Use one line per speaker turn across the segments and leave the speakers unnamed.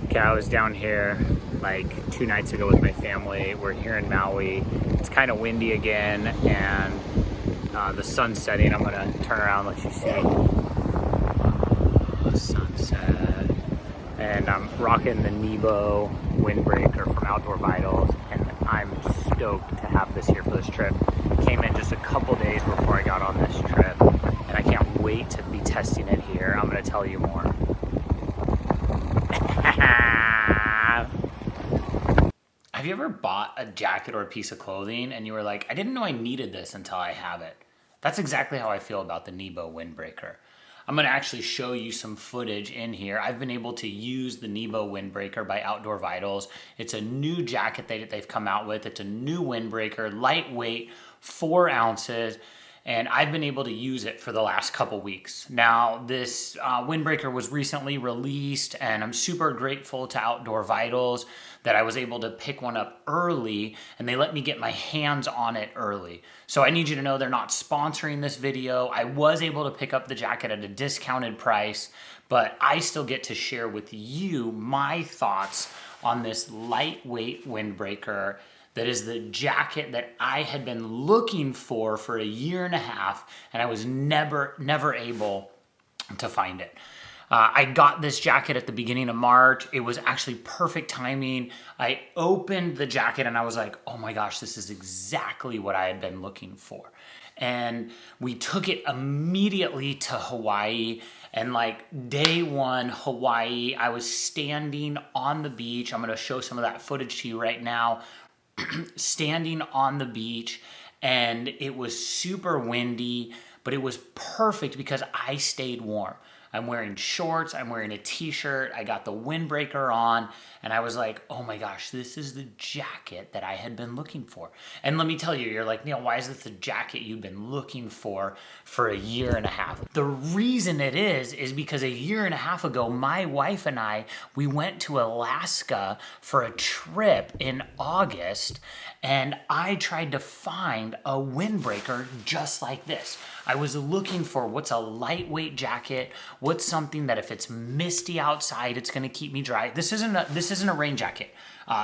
Okay, I was down here like 2 nights ago with my family. We're here in Maui. It's kind of windy again, and the sun's setting. I'm gonna turn around and let you see the sunset. And I'm rocking the Nebo Windbreaker from Outdoor Vitals, and I'm stoked to have this here for this trip. Came in just a couple days before I got on this trip, and I can't wait to be testing it here. I'm gonna tell you more. Have you ever bought a jacket or a piece of clothing and you were like, I didn't know I needed this until I have it? That's exactly how I feel about the Nebo Windbreaker. I'm gonna actually show you some footage in here. I've been able to use the Nebo Windbreaker by Outdoor Vitals. It's a new jacket that they've come out with. It's a new windbreaker, lightweight, 4 ounces. And I've been able to use it for the last couple weeks. Now, this windbreaker was recently released, and I'm super grateful to Outdoor Vitals that I was able to pick one up early, and they let me get my hands on it early. So I need you to know they're not sponsoring this video. I was able to pick up the jacket at a discounted price, but I still get to share with you my thoughts on this lightweight windbreaker. That is the jacket that I had been looking for a year and a half, and I was never able to find it. I got this jacket at the beginning of March. It was actually perfect timing. I opened the jacket and I was like, oh my gosh, this is exactly what I had been looking for. And we took it immediately to Hawaii. And like day one, Hawaii, I was standing on the beach. I'm gonna show some of that footage to you right now. Standing on the beach, and it was super windy, but it was perfect because I stayed warm. I'm wearing shorts, I'm wearing a t-shirt, I got the windbreaker on, and I was like, oh my gosh, this is the jacket that I had been looking for. And let me tell you, you're like, Neil, why is this the jacket you've been looking for a year and a half? The reason it is because a year and a half ago, my wife and I, we went to Alaska for a trip in August, and I tried to find a windbreaker just like this. I was looking for what's a lightweight jacket, what's something that if it's misty outside, it's gonna keep me dry. This isn't a rain jacket.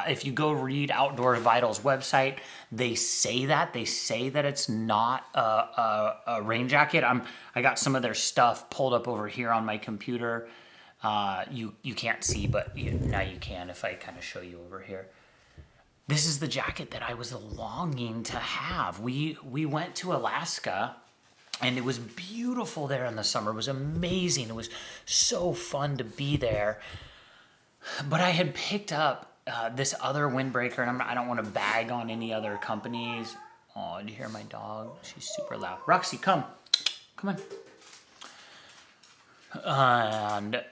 If you go read Outdoor Vitals website, they say that it's not a rain jacket. I got some of their stuff pulled up over here on my computer. You can't see, but now you can if I kind of show you over here. This is the jacket that I was longing to have. We went to Alaska, and it was beautiful there in the summer. It was amazing. It was so fun to be there. But I had picked up this other windbreaker, and I don't want to bag on any other companies. Oh, did you hear my dog? She's super loud. Roxy, come on. And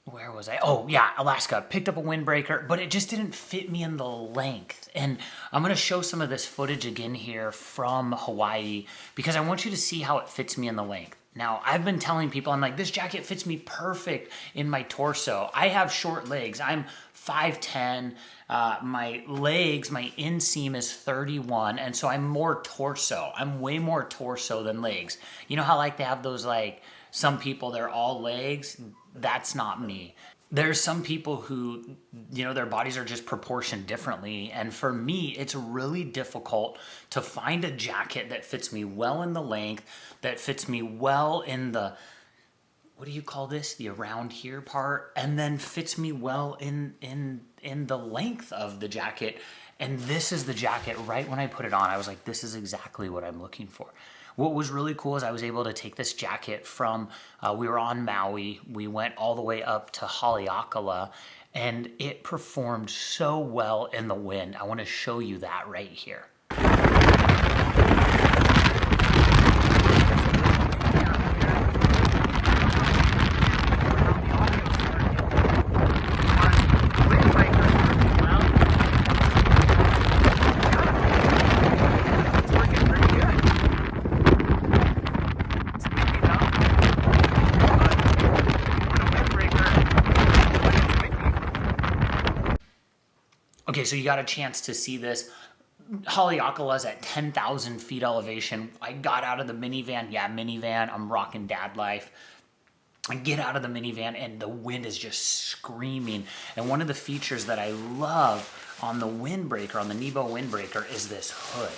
where was I? Oh yeah, Alaska. Picked up a windbreaker, but it just didn't fit me in the length. And I'm gonna show some of this footage again here from Hawaii because I want you to see how it fits me in the length. Now, I've been telling people, I'm like, this jacket fits me perfect in my torso. I have short legs. I'm 5'10". My legs, my inseam is 31, and so I'm more torso. I'm way more torso than legs. You know how like they have those like, some people, they're all legs? That's not me. There's some people who, their bodies are just proportioned differently. And for me, it's really difficult to find a jacket that fits me well in the length, that fits me well in the, what do you call this? The around here part, and then fits me well in the length of the jacket. And this is the jacket. Right when I put it on, I was like, this is exactly what I'm looking for. What was really cool is I was able to take this jacket from, we were on Maui, we went all the way up to Haleakala, and it performed so well in the wind. I want to show you that right here. Okay, so you got a chance to see this. Haleakala is at 10,000 feet elevation. I got out of the minivan. Yeah, minivan. I'm rocking dad life. I get out of the minivan and the wind is just screaming. And one of the features that I love on the windbreaker, on the Nebo Windbreaker, is this hood.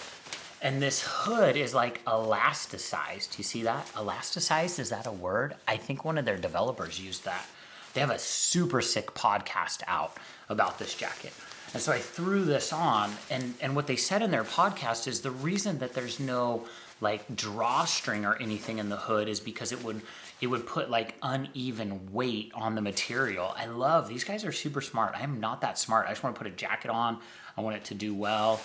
And this hood is like elasticized. You see that? Elasticized, is that a word? I think one of their developers used that. They have a super sick podcast out about this jacket. And so I threw this on, and what they said in their podcast is the reason that there's no like drawstring or anything in the hood is because it would put like uneven weight on the material. I love, these guys are super smart. I am not that smart. I just want to put a jacket on. I want it to do well.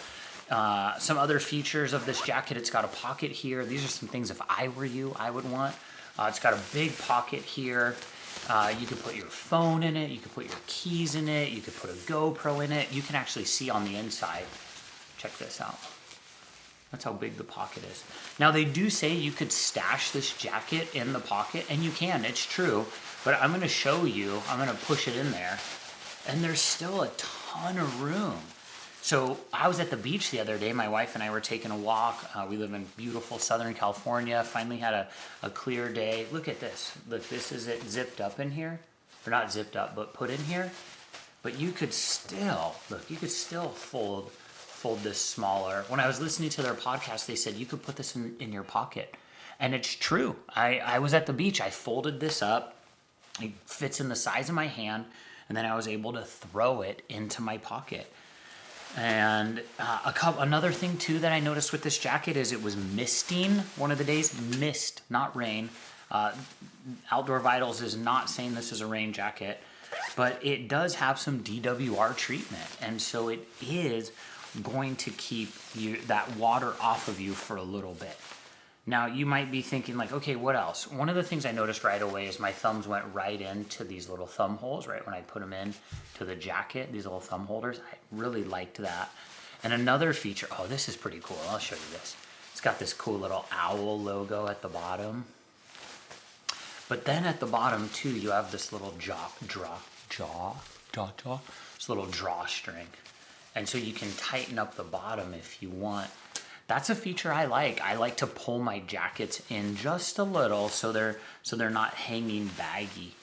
Some other features of this jacket, it's got a pocket here. These are some things if I were you, I would want. It's got a big pocket here. You could put your phone in it. You could put your keys in it. You could put a GoPro in it. You can actually see on the inside. Check this out. That's how big the pocket is. Now they do say you could stash this jacket in the pocket, and you can, it's true, but I'm gonna show you, I'm gonna push it in there, and there's still a ton of room. So I was at the beach the other day, my wife and I were taking a walk. We live in beautiful Southern California, finally had a clear day. Look at this, look, this is it zipped up in here, or not zipped up, but put in here. But you could still, look, you could still fold this smaller. When I was listening to their podcast, they said you could put this in your pocket. And it's true. I was at the beach, I folded this up, it fits in the size of my hand, and then I was able to throw it into my pocket. And another thing too that I noticed with this jacket is it was misting one of the days. Mist, not rain. Outdoor Vitals is not saying this is a rain jacket, but it does have some DWR treatment, and so it is going to keep that water off of you for a little bit. Now you might be thinking like, okay, what else? One of the things I noticed right away is my thumbs went right into these little thumb holes, right when I put them in to the jacket, these little thumb holders. I really liked that. And another feature, oh, this is pretty cool. I'll show you this. It's got this cool little owl logo at the bottom. But then at the bottom too, you have this little this little drawstring. And so you can tighten up the bottom if you want. That's a feature I like. I like to pull my jackets in just a little so they're not hanging baggy.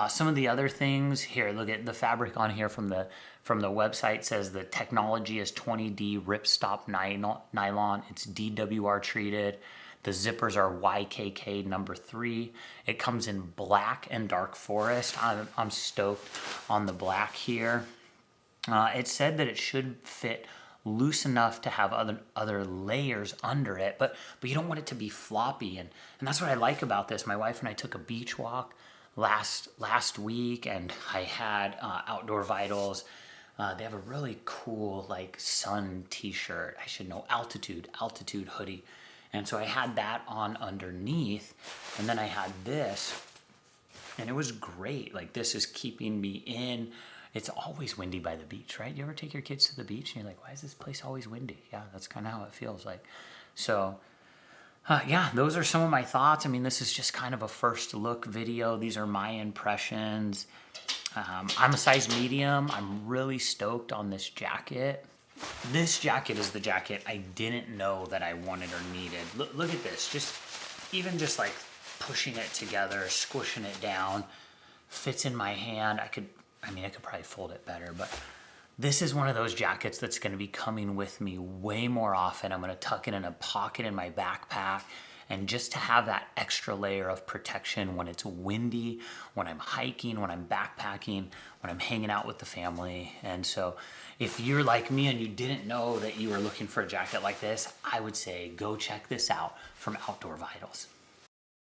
Some of the other things here, look at the fabric on here from the website says the technology is 20D Ripstop Nylon. It's DWR treated. The zippers are YKK number 3. It comes in black and dark forest. I'm stoked on the black here. It said that it should fit loose enough to have other layers under it, but you don't want it to be floppy, and that's what I like about this. My wife and I took a beach walk last week, and I had Outdoor Vitals. They have a really cool like sun t-shirt. I should know, altitude hoodie, and so I had that on underneath, and then I had this, and it was great. Like, this is keeping me in. It's always windy by the beach, right? You ever take your kids to the beach and you're like, why is this place always windy? Yeah, that's kind of how it feels like. So, yeah, those are some of my thoughts. I mean, this is just kind of a first look video. These are my impressions. I'm a size medium. I'm really stoked on this jacket. This jacket is the jacket I didn't know that I wanted or needed. Look at this. Even just like pushing it together, squishing it down, fits in my hand. I could probably fold it better, but this is one of those jackets that's going to be coming with me way more often. I'm going to tuck it in a pocket in my backpack, and just to have that extra layer of protection when it's windy, when I'm hiking, when I'm backpacking, when I'm hanging out with the family. And so if you're like me and you didn't know that you were looking for a jacket like this, I would say go check this out from Outdoor Vitals.